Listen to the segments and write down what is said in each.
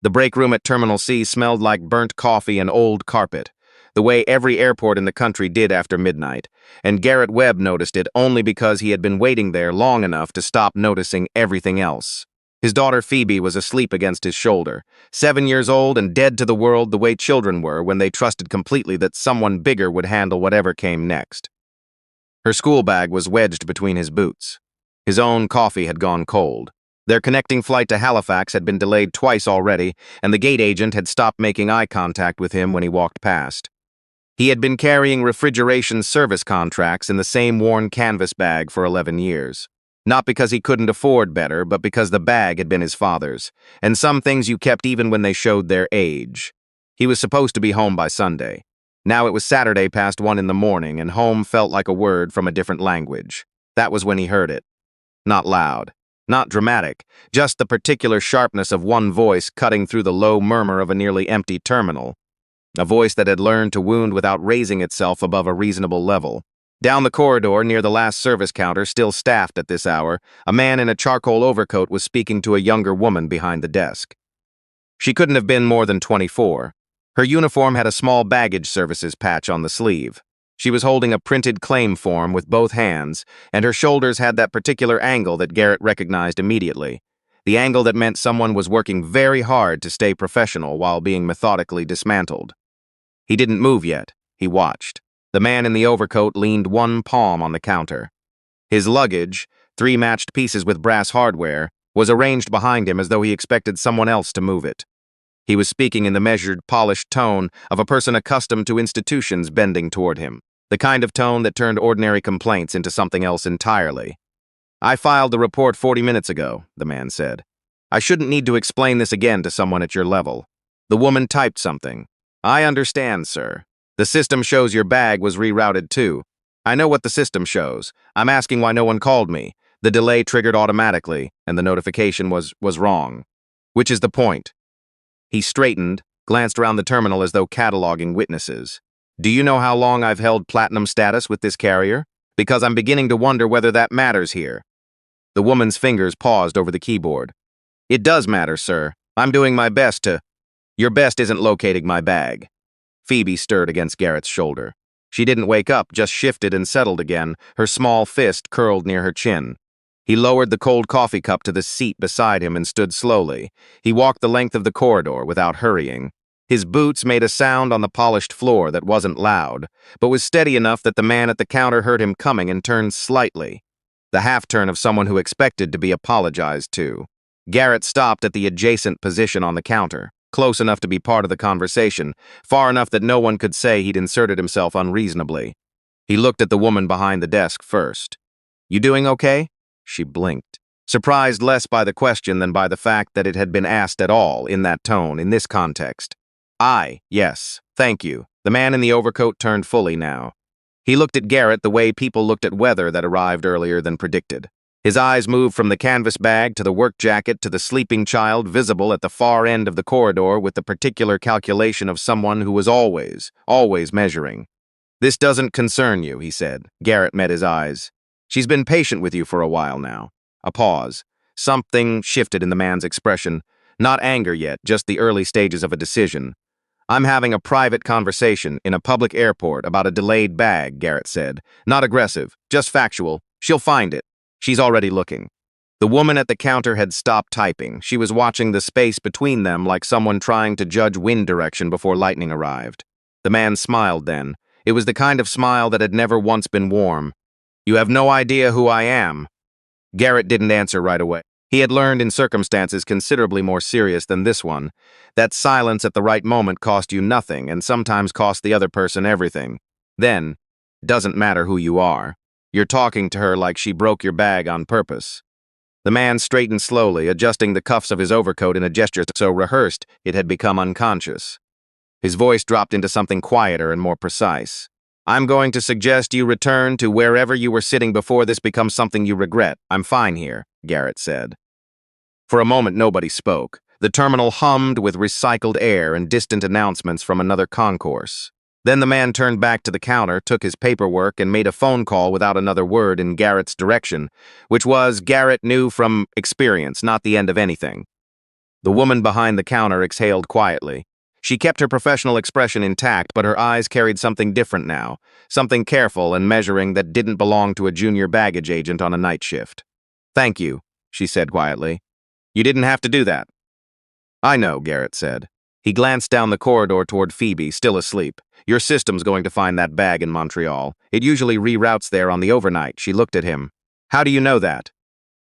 The break room at Terminal C smelled like burnt coffee and old carpet, the way every airport in the country did after midnight, and Garrett Webb noticed it only because he had been waiting there long enough to stop noticing everything else. His daughter Phoebe was asleep against his shoulder, 7 years old and dead to the world the way children were when they trusted completely that someone bigger would handle whatever came next. Her school bag was wedged between his boots. His own coffee had gone cold. Their connecting flight to Halifax had been delayed twice already, and the gate agent had stopped making eye contact with him when he walked past. He had been carrying refrigeration service contracts in the same worn canvas bag for 11 years. Not because he couldn't afford better, but because the bag had been his father's, and some things you kept even when they showed their age. He was supposed to be home by Sunday. Now it was Saturday past 1 in the morning, and home felt like a word from a different language. That was when he heard it. Not loud, not dramatic, just the particular sharpness of one voice cutting through the low murmur of a nearly empty terminal. A voice that had learned to wound without raising itself above a reasonable level. Down the corridor near the last service counter, still staffed at this hour, a man in a charcoal overcoat was speaking to a younger woman behind the desk. She couldn't have been more than 24. Her uniform had a small baggage services patch on the sleeve. She was holding a printed claim form with both hands, and her shoulders had that particular angle that Garrett recognized immediately. The angle that meant someone was working very hard to stay professional while being methodically dismantled. He didn't move yet. He watched. The man in the overcoat leaned one palm on the counter. His luggage, 3 matched pieces with brass hardware, was arranged behind him as though he expected someone else to move it. He was speaking in the measured, polished tone of a person accustomed to institutions bending toward him, the kind of tone that turned ordinary complaints into something else entirely. "I filed the report 40 minutes ago," the man said. "I shouldn't need to explain this again to someone at your level." The woman typed something. "I understand, sir. The system shows your bag was rerouted too. I know what the system shows. I'm asking why no one called me. The delay triggered automatically, and the notification was wrong. Which is the point?" He straightened, glanced around the terminal as though cataloging witnesses. "Do you know how long I've held platinum status with this carrier? Because I'm beginning to wonder whether that matters here." The woman's fingers paused over the keyboard. "It does matter, sir. I'm doing my best to—" "Your best isn't locating my bag." Phoebe stirred against Garrett's shoulder. She didn't wake up, just shifted and settled again, her small fist curled near her chin. He lowered the cold coffee cup to the seat beside him and stood slowly. He walked the length of the corridor without hurrying. His boots made a sound on the polished floor that wasn't loud, but was steady enough that the man at the counter heard him coming and turned slightly. The half-turn of someone who expected to be apologized to. Garrett stopped at the adjacent position on the counter, close enough to be part of the conversation, far enough that no one could say he'd inserted himself unreasonably. He looked at the woman behind the desk first. "You doing okay?" She blinked, surprised less by the question than by the fact that it had been asked at all in that tone, in this context. Yes, thank you." The man in the overcoat turned fully now. He looked at Garrett the way people looked at weather that arrived earlier than predicted. His eyes moved from the canvas bag to the work jacket to the sleeping child visible at the far end of the corridor with the particular calculation of someone who was always measuring. "This doesn't concern you," he said. Garrett met his eyes. "She's been patient with you for a while now." A pause. Something shifted in the man's expression. Not anger yet, just the early stages of a decision. "I'm having a private conversation in a public airport about a delayed bag," Garrett said. "Not aggressive, just factual. She'll find it. She's already looking." The woman at the counter had stopped typing. She was watching the space between them like someone trying to judge wind direction before lightning arrived. The man smiled then. It was the kind of smile that had never once been warm. "You have no idea who I am." Garrett didn't answer right away. He had learned in circumstances considerably more serious than this one that silence at the right moment cost you nothing and sometimes cost the other person everything. Then, doesn't matter who you are. You're talking to her like she broke your bag on purpose. The man straightened slowly, adjusting the cuffs of his overcoat in a gesture so rehearsed it had become unconscious. His voice dropped into something quieter and more precise. "I'm going to suggest you return to wherever you were sitting before this becomes something you regret. I'm fine here," Garrett said. For a moment, nobody spoke. The terminal hummed with recycled air and distant announcements from another concourse. Then the man turned back to the counter, took his paperwork, and made a phone call without another word in Garrett's direction, which was, Garrett knew from experience, not the end of anything. The woman behind the counter exhaled quietly. She kept her professional expression intact, but her eyes carried something different now, something careful and measuring that didn't belong to a junior baggage agent on a night shift. "Thank you," she said quietly. "You didn't have to do that." "I know," Garrett said. He glanced down the corridor toward Phoebe, still asleep. "Your system's going to find that bag in Montreal. It usually reroutes there on the overnight." She looked at him. "How do you know that?"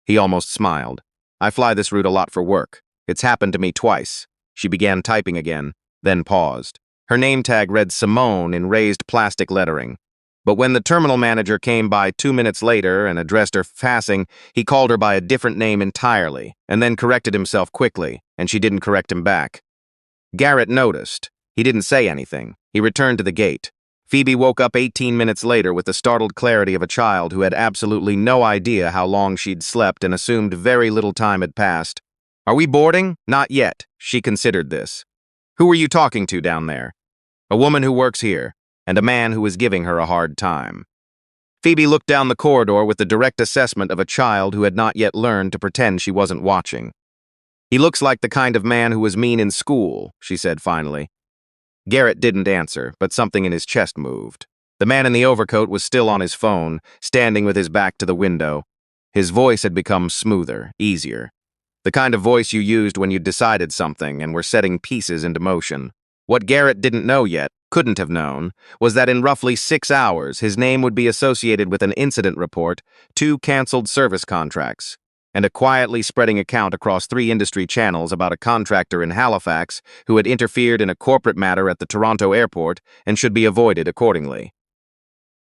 He almost smiled. "I fly this route a lot for work. It's happened to me twice." She began typing again, then paused. Her name tag read Simone in raised plastic lettering. But when the terminal manager came by 2 minutes later and addressed her passing, he called her by a different name entirely, and then corrected himself quickly, and she didn't correct him back. Garrett noticed. He didn't say anything. He returned to the gate. Phoebe woke up 18 minutes later with the startled clarity of a child who had absolutely no idea how long she'd slept and assumed very little time had passed. "Are we boarding?" "Not yet." She considered this. "Who are you talking to down there?" "A woman who works here, and a man who is giving her a hard time." Phoebe looked down the corridor with the direct assessment of a child who had not yet learned to pretend she wasn't watching. "He looks like the kind of man who was mean in school," she said finally. Garrett didn't answer, but something in his chest moved. The man in the overcoat was still on his phone, standing with his back to the window. His voice had become smoother, easier. The kind of voice you used when you decided something and were setting pieces into motion. What Garrett didn't know yet, couldn't have known, was that in roughly 6 hours his name would be associated with an incident report, 2 canceled service contracts, and a quietly spreading account across 3 industry channels about a contractor in Halifax who had interfered in a corporate matter at the Toronto airport and should be avoided accordingly.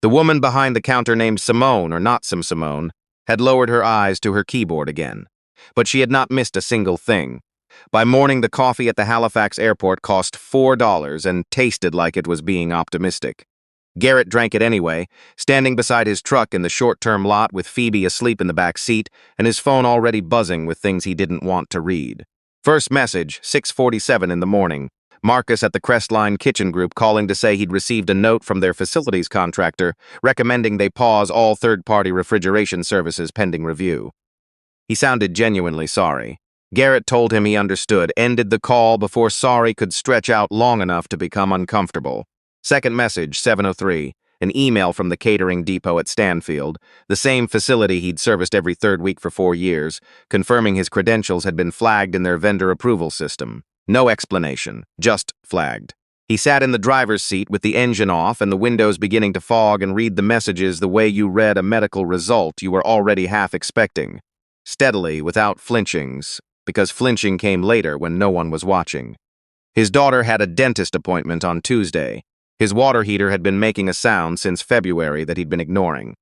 The woman behind the counter, named Simone, or not some Simone, had lowered her eyes to her keyboard again. But she had not missed a single thing. By morning, the coffee at the Halifax airport cost $4 and tasted like it was being optimistic. Garrett drank it anyway, standing beside his truck in the short-term lot with Phoebe asleep in the back seat and his phone already buzzing with things he didn't want to read. First message, 6:47 in the morning. Marcus at the Crestline Kitchen Group calling to say he'd received a note from their facilities contractor recommending they pause all third-party refrigeration services pending review. He sounded genuinely sorry. Garrett told him he understood, ended the call before sorry could stretch out long enough to become uncomfortable. Second message, 7:03, an email from the catering depot at Stanfield, the same facility he'd serviced every 3rd week for 4 years, confirming his credentials had been flagged in their vendor approval system. No explanation, just flagged. He sat in the driver's seat with the engine off and the windows beginning to fog and read the messages the way you read a medical result you were already half expecting. Steadily, without flinchings, because flinching came later when no one was watching. His daughter had a dentist appointment on Tuesday. His water heater had been making a sound since February that he'd been ignoring.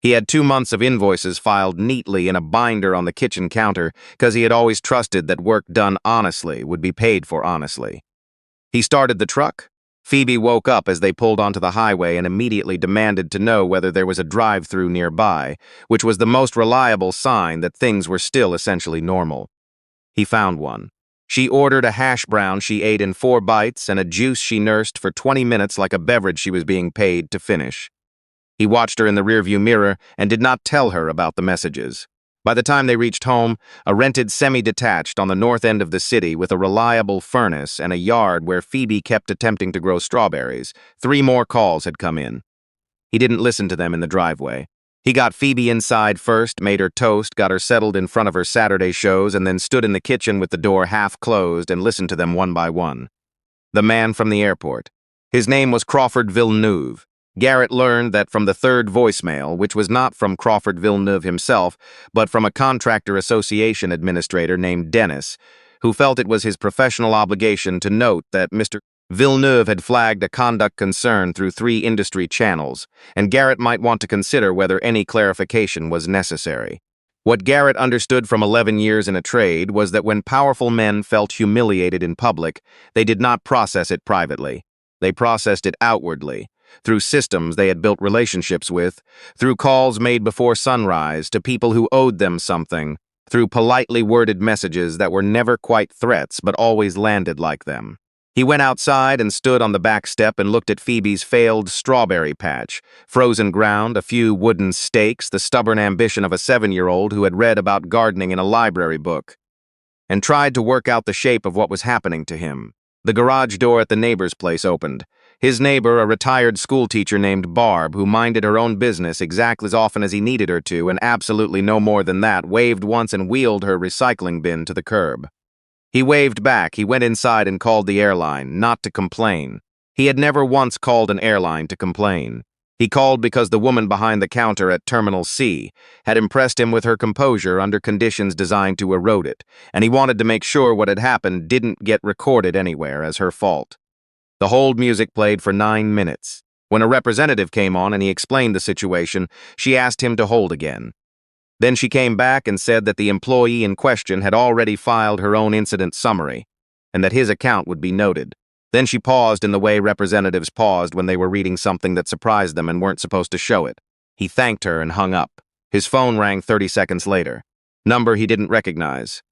He had 2 months of invoices filed neatly in a binder on the kitchen counter because he had always trusted that work done honestly would be paid for honestly. He started the truck. Phoebe woke up as they pulled onto the highway and immediately demanded to know whether there was a drive-through nearby, which was the most reliable sign that things were still essentially normal. He found one. She ordered a hash brown she ate in 4 bites and a juice she nursed for 20 minutes like a beverage she was being paid to finish. He watched her in the rearview mirror and did not tell her about the messages. By the time they reached home, a rented semi-detached on the north end of the city with a reliable furnace and a yard where Phoebe kept attempting to grow strawberries, 3 more calls had come in. He didn't listen to them in the driveway. He got Phoebe inside first, made her toast, got her settled in front of her Saturday shows, and then stood in the kitchen with the door half closed and listened to them one by one. The man from the airport. His name was Crawford Villeneuve. Garrett learned that from the 3rd voicemail, which was not from Crawford Villeneuve himself, but from a contractor association administrator named Dennis, who felt it was his professional obligation to note that Mr. Villeneuve had flagged a conduct concern through 3 industry channels, and Garrett might want to consider whether any clarification was necessary. What Garrett understood from 11 years in a trade was that when powerful men felt humiliated in public, they did not process it privately. They processed it outwardly, through systems they had built relationships with, through calls made before sunrise to people who owed them something, through politely worded messages that were never quite threats but always landed like them. He went outside and stood on the back step and looked at Phoebe's failed strawberry patch, frozen ground, a few wooden stakes, the stubborn ambition of a 7-year-old who had read about gardening in a library book. and tried to work out the shape of what was happening to him. The garage door at the neighbor's place opened. His neighbor, a retired schoolteacher named Barb, who minded her own business exactly as often as he needed her to, and absolutely no more than that, waved once and wheeled her recycling bin to the curb. He waved back. He went inside and called the airline, not to complain. He had never once called an airline to complain. He called because the woman behind the counter at Terminal C had impressed him with her composure under conditions designed to erode it, and he wanted to make sure what had happened didn't get recorded anywhere as her fault. The hold music played for 9 minutes. When a representative came on and he explained the situation, she asked him to hold again. Then she came back and said that the employee in question had already filed her own incident summary, and that his account would be noted. Then she paused in the way representatives paused when they were reading something that surprised them and weren't supposed to show it. He thanked her and hung up. His phone rang 30 seconds later. Number he didn't recognize.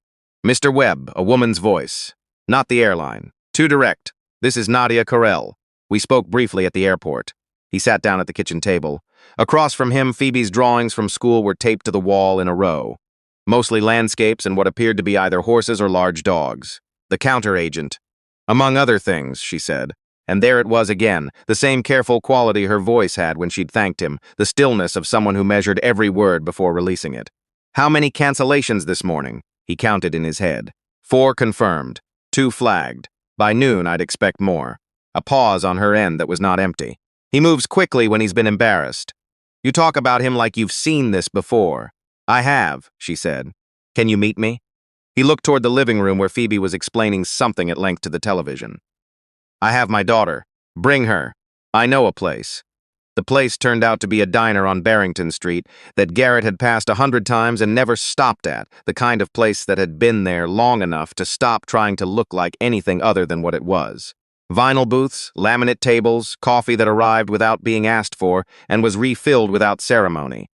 Mr. Webb, a woman's voice. Not the airline. Too direct. This is Nadia Carell. We spoke briefly at the airport. He sat down at the kitchen table. Across from him, Phoebe's drawings from school were taped to the wall in a row. Mostly landscapes and what appeared to be either horses or large dogs. The counter agent. Among other things, she said. And there it was again, the same careful quality her voice had when she'd thanked him, the stillness of someone who measured every word before releasing it. How many cancellations this morning? He counted in his head. 4 confirmed. 2 flagged. By noon, I'd expect more. A pause on her end that was not empty. He moves quickly when he's been embarrassed. You talk about him like you've seen this before. I have, she said. Can you meet me? He looked toward the living room where Phoebe was explaining something at length to the television. I have my daughter. Bring her. I know a place. The place turned out to be a diner on Barrington Street that Garrett had passed 100 times and never stopped at, the kind of place that had been there long enough to stop trying to look like anything other than what it was. Vinyl booths, laminate tables, coffee that arrived without being asked for and was refilled without ceremony.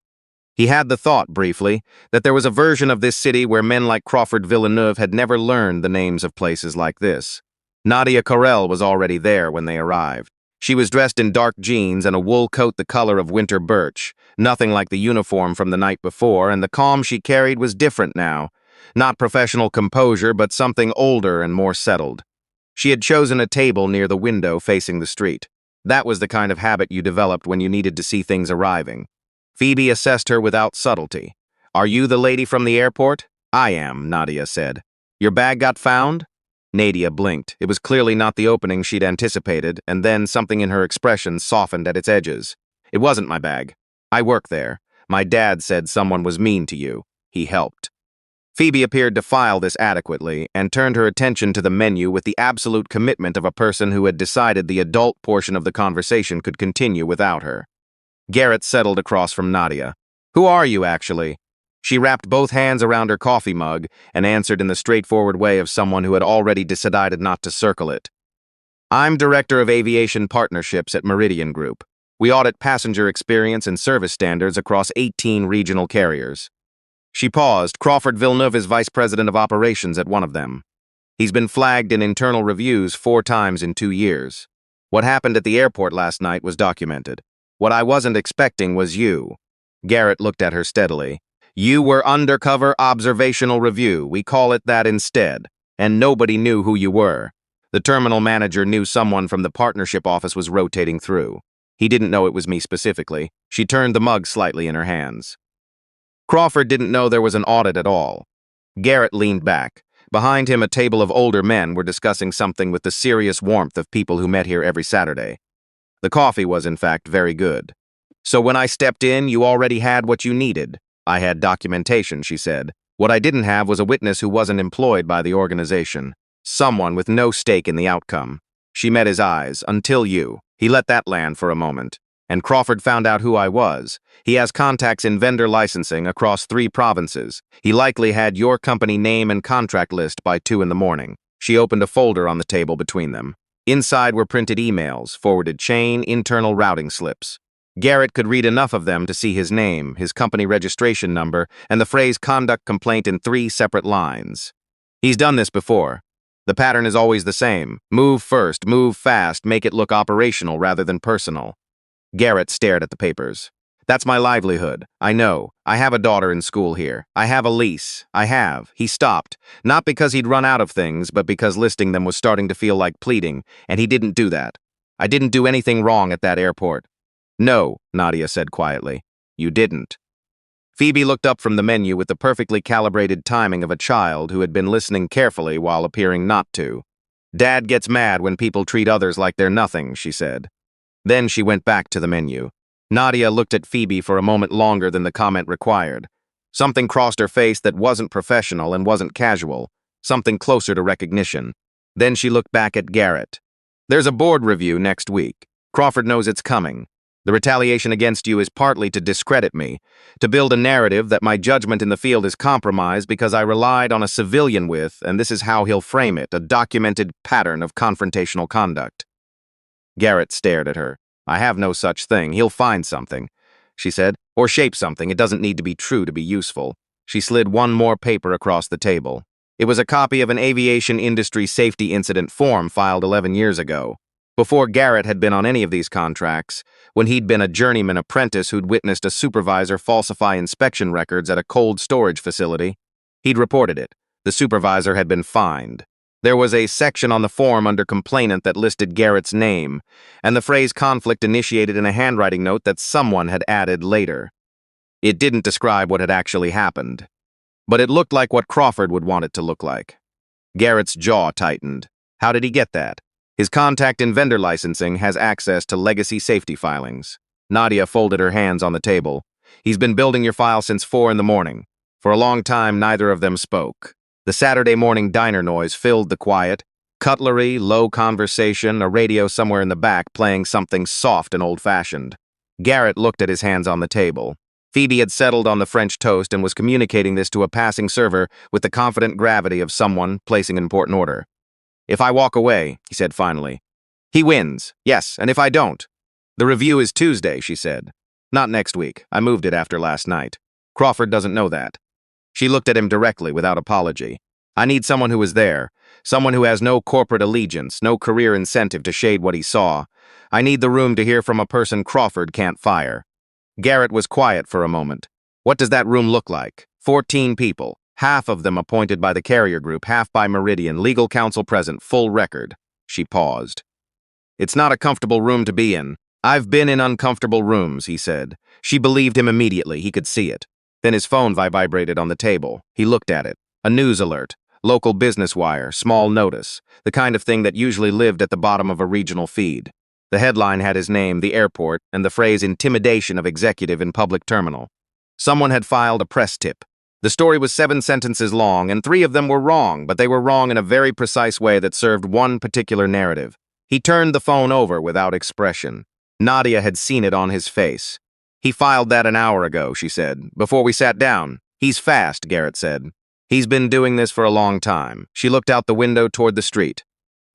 He had the thought, briefly, that there was a version of this city where men like Crawford Villeneuve had never learned the names of places like this. Nadia Carell was already there when they arrived. She was dressed in dark jeans and a wool coat the color of winter birch, nothing like the uniform from the night before, and the calm she carried was different now. Not professional composure, but something older and more settled. She had chosen a table near the window facing the street. That was the kind of habit you developed when you needed to see things arriving. Phoebe assessed her without subtlety. Are you the lady from the airport? I am, Nadia said. Your bag got found? Nadia blinked. It was clearly not the opening she'd anticipated, and then something in her expression softened at its edges. It wasn't my bag. I work there. My dad said someone was mean to you. He helped. Phoebe appeared to file this adequately and turned her attention to the menu with the absolute commitment of a person who had decided the adult portion of the conversation could continue without her. Garrett settled across from Nadia. Who are you, actually? She wrapped both hands around her coffee mug and answered in the straightforward way of someone who had already decided not to circle it. I'm Director of Aviation Partnerships at Meridian Group. We audit passenger experience and service standards across 18 regional carriers. She paused. Crawford Villeneuve is Vice President of Operations at one of them. He's been flagged in internal reviews 4 times in 2 years. What happened at the airport last night was documented. What I wasn't expecting was you. Garrett looked at her steadily. You were undercover observational review, we call it that instead, and nobody knew who you were. The terminal manager knew someone from the partnership office was rotating through. He didn't know it was me specifically. She turned the mug slightly in her hands. Crawford didn't know there was an audit at all. Garrett leaned back. Behind him, a table of older men were discussing something with the serious warmth of people who met here every Saturday. The coffee was, in fact, very good. So when I stepped in, you already had what you needed. I had documentation, she said. What I didn't have was a witness who wasn't employed by the organization. Someone with no stake in the outcome. She met his eyes. Until you. He let that land for a moment. And Crawford found out who I was. He has contacts in vendor licensing across 3 provinces. He likely had your company name and contract list by 2 in the morning. She opened a folder on the table between them. Inside were printed emails, forwarded chain, internal routing slips. Garrett could read enough of them to see his name, his company registration number, and the phrase conduct complaint in 3 separate lines. He's done this before. The pattern is always the same. Move first, move fast, make it look operational rather than personal. Garrett stared at the papers. That's my livelihood. I know. I have a daughter in school here. I have a lease. I have. He stopped. Not because he'd run out of things, but because listing them was starting to feel like pleading, and he didn't do that. I didn't do anything wrong at that airport. No, Nadia said quietly. You didn't. Phoebe looked up from the menu with the perfectly calibrated timing of a child who had been listening carefully while appearing not to. Dad gets mad when people treat others like they're nothing, she said. Then she went back to the menu. Nadia looked at Phoebe for a moment longer than the comment required. Something crossed her face that wasn't professional and wasn't casual, something closer to recognition. Then she looked back at Garrett. There's a board review next week. Crawford knows it's coming. The retaliation against you is partly to discredit me, to build a narrative that my judgment in the field is compromised because I relied on a civilian with, and this is how he'll frame it, a documented pattern of confrontational conduct. Garrett stared at her. I have no such thing. He'll find something, she said, or shape something. It doesn't need to be true to be useful. She slid one more paper across the table. It was a copy of an aviation industry safety incident form filed 11 years ago. Before Garrett had been on any of these contracts, when he'd been a journeyman apprentice who'd witnessed a supervisor falsify inspection records at a cold storage facility, he'd reported it. The supervisor had been fined. There was a section on the form under complainant that listed Garrett's name, and the phrase conflict initiated in a handwriting note that someone had added later. It didn't describe what had actually happened, but it looked like what Crawford would want it to look like. Garrett's jaw tightened. How did he get that? His contact in vendor licensing has access to legacy safety filings. Nadia folded her hands on the table. He's been building your file since 4 in the morning. For a long time, neither of them spoke. The Saturday morning diner noise filled the quiet. Cutlery, low conversation, a radio somewhere in the back playing something soft and old-fashioned. Garrett looked at his hands on the table. Phoebe had settled on the French toast and was communicating this to a passing server with the confident gravity of someone placing an important order. If I walk away, he said finally. He wins, yes, and if I don't. The review is Tuesday, she said. Not next week. I moved it after last night. Crawford doesn't know that. She looked at him directly without apology. I need someone who is there, someone who has no corporate allegiance, no career incentive to shade what he saw. I need the room to hear from a person Crawford can't fire. Garrett was quiet for a moment. What does that room look like? 14 people. Half of them appointed by the carrier group, half by Meridian, legal counsel present, full record. She paused. It's not a comfortable room to be in. I've been in uncomfortable rooms, he said. She believed him immediately. He could see it. Then his phone vibrated on the table. He looked at it. A news alert. Local business wire, small notice. The kind of thing that usually lived at the bottom of a regional feed. The headline had his name, the airport, and the phrase intimidation of executive in public terminal. Someone had filed a press tip. The story was 7 sentences long, and 3 of them were wrong, but they were wrong in a very precise way that served one particular narrative. He turned the phone over without expression. Nadia had seen it on his face. He filed that an hour ago, she said, before we sat down. He's fast, Garrett said. He's been doing this for a long time. She looked out the window toward the street.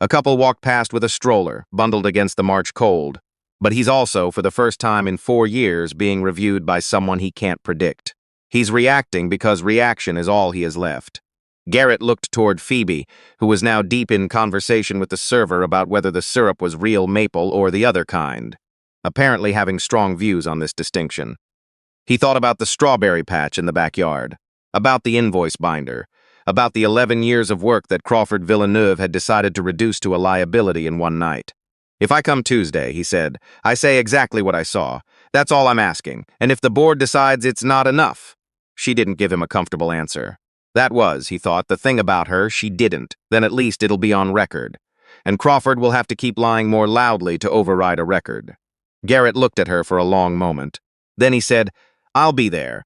A couple walked past with a stroller, bundled against the March cold. But he's also, for the first time in 4 years, being reviewed by someone he can't predict. He's reacting because reaction is all he has left. Garrett looked toward Phoebe, who was now deep in conversation with the server about whether the syrup was real maple or the other kind, apparently having strong views on this distinction. He thought about the strawberry patch in the backyard, about the invoice binder, about the 11 years of work that Crawford Villeneuve had decided to reduce to a liability in one night. If I come Tuesday, he said, I say exactly what I saw. That's all I'm asking, and if the board decides it's not enough. She didn't give him a comfortable answer. That was, he thought, the thing about her, she didn't. Then at least it'll be on record. And Crawford will have to keep lying more loudly to override a record. Garrett looked at her for a long moment. Then he said, I'll be there.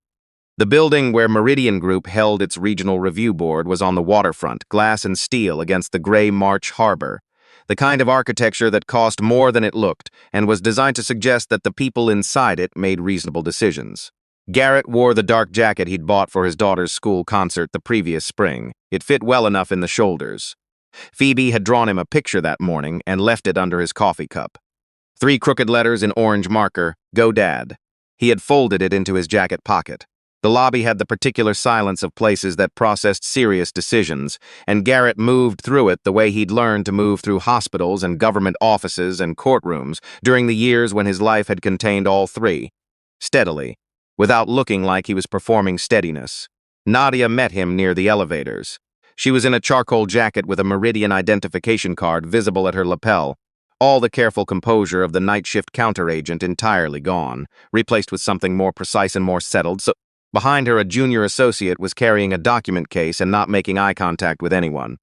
The building where Meridian Group held its regional review board was on the waterfront, glass and steel against the gray March harbor. The kind of architecture that cost more than it looked and was designed to suggest that the people inside it made reasonable decisions. Garrett wore the dark jacket he'd bought for his daughter's school concert the previous spring. It fit well enough in the shoulders. Phoebe had drawn him a picture that morning and left it under his coffee cup. 3 crooked letters in orange marker, Go Dad. He had folded it into his jacket pocket. The lobby had the particular silence of places that processed serious decisions, and Garrett moved through it the way he'd learned to move through hospitals and government offices and courtrooms during the years when his life had contained all 3. steadily, without looking like he was performing steadiness. Nadia met him near the elevators. She was in a charcoal jacket with a Meridian identification card visible at her lapel, all the careful composure of the night shift counteragent entirely gone, replaced with something more precise and more settled. So behind her, a junior associate was carrying a document case and not making eye contact with anyone.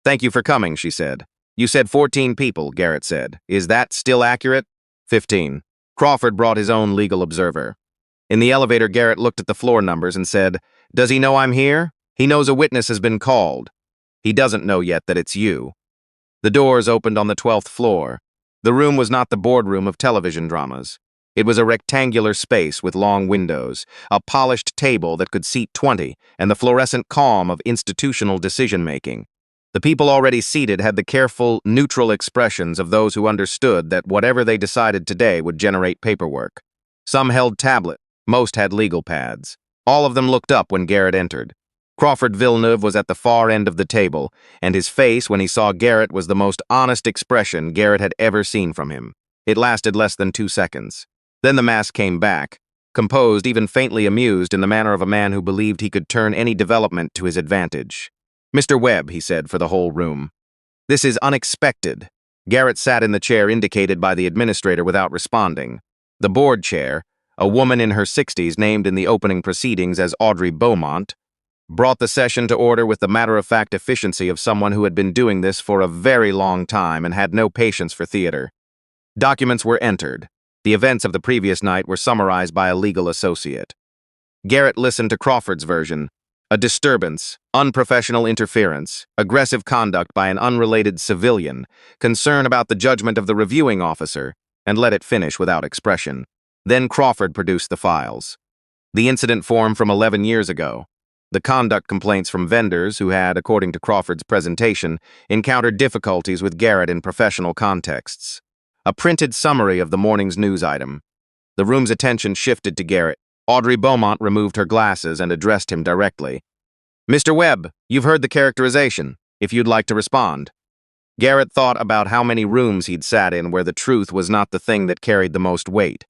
"Thank you for coming," she said. "You said 14 people," Garrett said. "Is that still accurate?" 15. Crawford brought his own legal observer. In the elevator, Garrett looked at the floor numbers and said, "Does he know I'm here? He knows a witness has been called. He doesn't know yet that it's you." The doors opened on the 12th floor. The room was not the boardroom of television dramas. It was a rectangular space with long windows, a polished table that could seat 20, and the fluorescent calm of institutional decision-making. The people already seated had the careful, neutral expressions of those who understood that whatever they decided today would generate paperwork. Some held tablets, most had legal pads. All of them looked up when Garrett entered. Crawford Villeneuve was at the far end of the table, and his face when he saw Garrett was the most honest expression Garrett had ever seen from him. It lasted less than 2 seconds. Then the mask came back, composed, even faintly amused, in the manner of a man who believed he could turn any development to his advantage. "Mr. Webb," he said for the whole room. "This is unexpected." Garrett sat in the chair indicated by the administrator without responding. The board chair, a woman in her 60s named in the opening proceedings as Audrey Beaumont, brought the session to order with the matter-of-fact efficiency of someone who had been doing this for a very long time and had no patience for theater. Documents were entered. The events of the previous night were summarized by a legal associate. Garrett listened to Crawford's version. A disturbance, unprofessional interference, aggressive conduct by an unrelated civilian, concern about the judgment of the reviewing officer, and let it finish without expression. Then Crawford produced the files. The incident form from 11 years ago. The conduct complaints from vendors who had, according to Crawford's presentation, encountered difficulties with Garrett in professional contexts. A printed summary of the morning's news item. The room's attention shifted to Garrett. Audrey Beaumont removed her glasses and addressed him directly. "Mr. Webb, you've heard the characterization, if you'd like to respond." Garrett thought about how many rooms he'd sat in where the truth was not the thing that carried the most weight.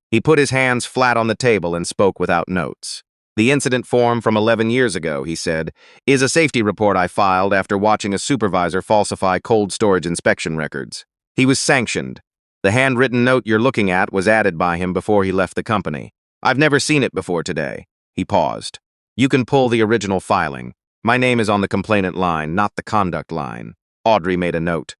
He put his hands flat on the table and spoke without notes. "The incident form from 11 years ago," he said, "is a safety report I filed after watching a supervisor falsify cold storage inspection records. He was sanctioned. The handwritten note you're looking at was added by him before he left the company. I've never seen it before today." He paused. "You can pull the original filing. My name is on the complainant line, not the conduct line." Audrey made a note.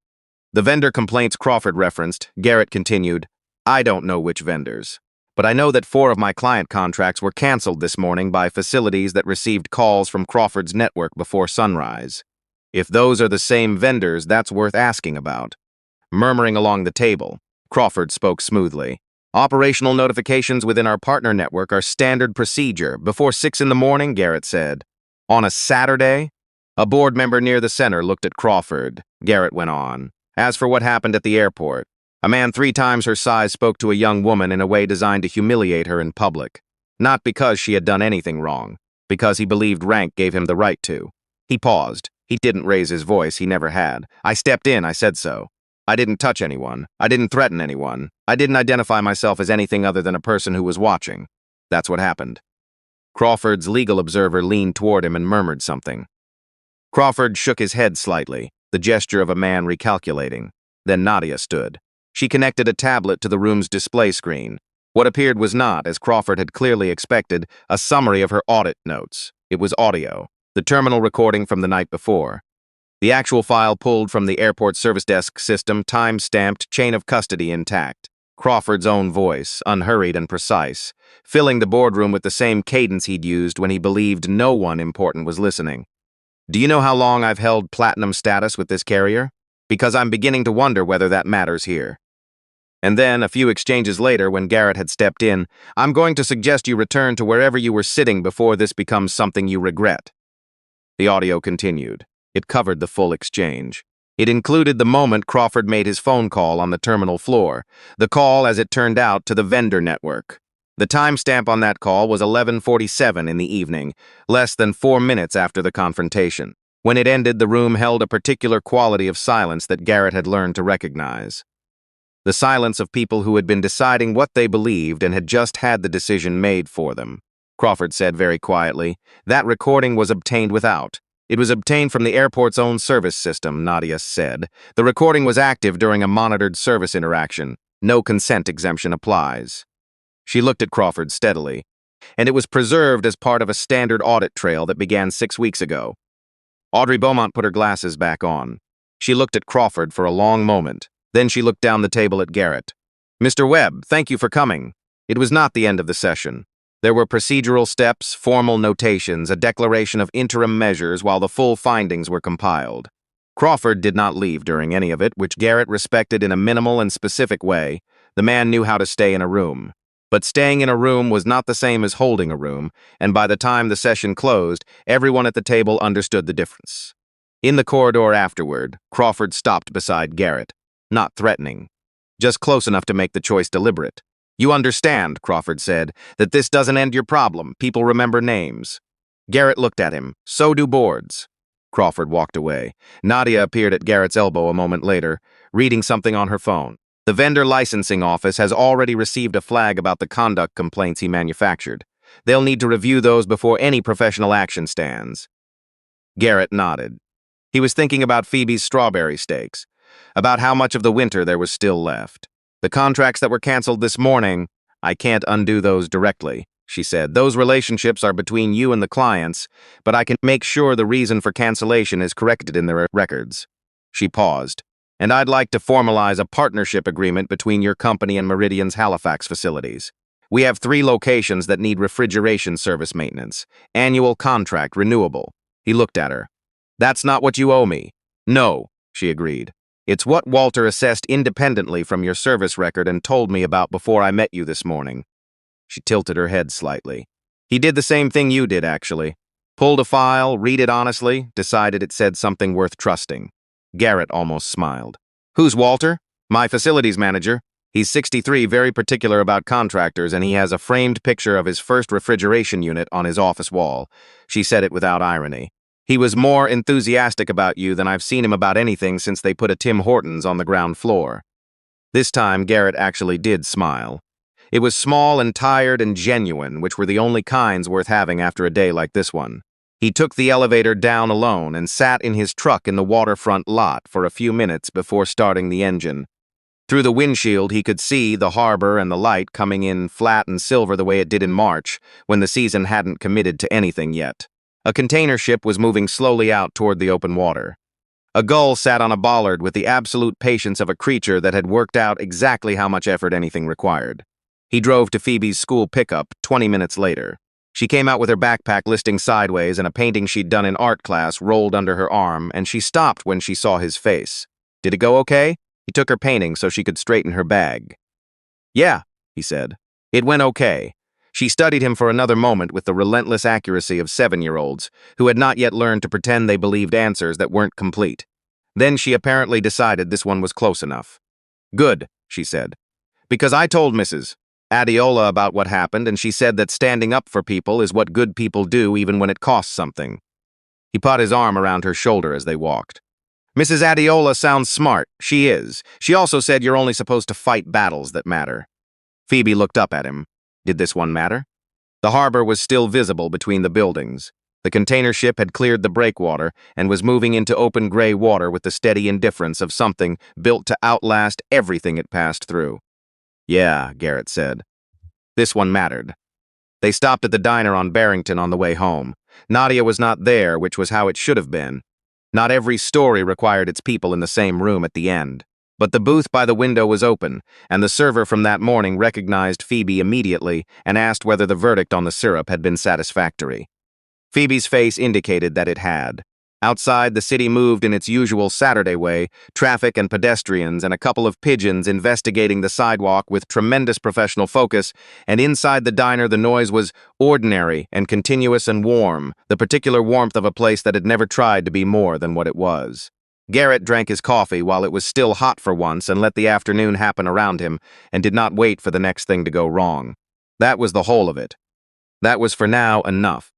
"The vendor complaints Crawford referenced," Garrett continued. "I don't know which vendors. But I know that 4 of my client contracts were canceled this morning by facilities that received calls from Crawford's network before sunrise. If those are the same vendors, that's worth asking about." Murmuring along the table, Crawford spoke smoothly. "Operational notifications within our partner network are standard procedure. Before 6 in the morning, Garrett said. On a Saturday?" A board member near the center looked at Crawford. Garrett went on. "As for what happened at the airport, a man 3 times her size spoke to a young woman in a way designed to humiliate her in public. Not because she had done anything wrong, because he believed rank gave him the right to." He paused. He didn't raise his voice, he never had. "I stepped in, I said so. I didn't touch anyone. I didn't threaten anyone. I didn't identify myself as anything other than a person who was watching. That's what happened." Crawford's legal observer leaned toward him and murmured something. Crawford shook his head slightly, the gesture of a man recalculating. Then Nadia stood. She connected a tablet to the room's display screen. What appeared was not, as Crawford had clearly expected, a summary of her audit notes. It was audio, the terminal recording from the night before. The actual file pulled from the airport service desk system, time-stamped, chain of custody intact. Crawford's own voice, unhurried and precise, filling the boardroom with the same cadence he'd used when he believed no one important was listening. "Do you know how long I've held platinum status with this carrier? Because I'm beginning to wonder whether that matters here." And then, a few exchanges later, when Garrett had stepped in, "I'm going to suggest you return to wherever you were sitting before this becomes something you regret." The audio continued. It covered the full exchange. It included the moment Crawford made his phone call on the terminal floor, the call, as it turned out, to the vendor network. The timestamp on that call was 11:47 in the evening, less than 4 minutes after the confrontation. When it ended, the room held a particular quality of silence that Garrett had learned to recognize. the silence of people who had been deciding what they believed and had just had the decision made for them. Crawford said very quietly, "That recording was obtained without. It was obtained from the airport's own service system," Nadia said. "The recording was active during a monitored service interaction. No consent exemption applies." She looked at Crawford steadily, "And it was preserved as part of a standard audit trail that began 6 weeks ago." Audrey Beaumont put her glasses back on. She looked at Crawford for a long moment. Then she looked down the table at Garrett. "Mr. Webb, thank you for coming." It was not the end of the session. There were procedural steps, formal notations, a declaration of interim measures while the full findings were compiled. Crawford did not leave during any of it, which Garrett respected in a minimal and specific way. The man knew how to stay in a room. But staying in a room was not the same as holding a room, and by the time the session closed, everyone at the table understood the difference. In the corridor afterward, Crawford stopped beside Garrett, not threatening, just close enough to make the choice deliberate. "You understand," Crawford said, "that this doesn't end your problem. People remember names." Garrett looked at him. "So do boards." Crawford walked away. Nadia appeared at Garrett's elbow a moment later, reading something on her phone. "The vendor licensing office has already received a flag about the conduct complaints he manufactured. They'll need to review those before any professional action stands." Garrett nodded. He was thinking about Phoebe's strawberry steaks, about how much of the winter there was still left. "The contracts that were canceled this morning, I can't undo those directly," she said. "Those relationships are between you and the clients, but I can make sure the reason for cancellation is corrected in their records." She paused. "And I'd like to formalize a partnership agreement between your company and Meridian's Halifax facilities. We have 3 locations that need refrigeration service maintenance. Annual contract, renewable." He looked at her. "That's not what you owe me." "No," she agreed. "It's what Walter assessed independently from your service record and told me about before I met you this morning." She tilted her head slightly. "He did the same thing you did, actually. Pulled a file, read it honestly, decided it said something worth trusting." Garrett almost smiled. "Who's Walter?" "My facilities manager. He's 63, very particular about contractors, and he has a framed picture of his first refrigeration unit on his office wall." She said it without irony. "He was more enthusiastic about you than I've seen him about anything since they put a Tim Hortons on the ground floor." This time, Garrett actually did smile. It was small and tired and genuine, which were the only kinds worth having after a day like this one. He took the elevator down alone and sat in his truck in the waterfront lot for a few minutes before starting the engine. Through the windshield, he could see the harbor and the light coming in flat and silver the way it did in March, when the season hadn't committed to anything yet. A container ship was moving slowly out toward the open water. A gull sat on a bollard with the absolute patience of a creature that had worked out exactly how much effort anything required. He drove to Phoebe's school pickup 20 minutes later. She came out with her backpack listing sideways and a painting she'd done in art class rolled under her arm, and she stopped when she saw his face. "Did it go okay?" He took her painting so she could straighten her bag. "Yeah," he said. "It went okay." She studied him for another moment with the relentless accuracy of 7-year-olds who had not yet learned to pretend they believed answers that weren't complete. Then she apparently decided this one was close enough. "Good," she said. "Because I told Mrs. Adiola about what happened, and she said that standing up for people is what good people do even when it costs something." He put his arm around her shoulder as they walked. "Mrs. Adiola sounds smart. She is. She also said you're only supposed to fight battles that matter." Phoebe looked up at him. Did this one matter? The harbor was still visible between the buildings. The container ship had cleared the breakwater and was moving into open gray water with the steady indifference of something built to outlast everything it passed through. "Yeah," Garrett said. This one mattered. They stopped at the diner on Barrington on the way home. Nadia was not there, which was how it should have been. Not every story required its people in the same room at the end. But the booth by the window was open, and the server from that morning recognized Phoebe immediately and asked whether the verdict on the syrup had been satisfactory. Phoebe's face indicated that it had. Outside, the city moved in its usual Saturday way, traffic and pedestrians and a couple of pigeons investigating the sidewalk with tremendous professional focus, and inside the diner the noise was ordinary and continuous and warm, the particular warmth of a place that had never tried to be more than what it was. Garrett drank his coffee while it was still hot for once and let the afternoon happen around him, and did not wait for the next thing to go wrong. That was the whole of it. That was for now enough.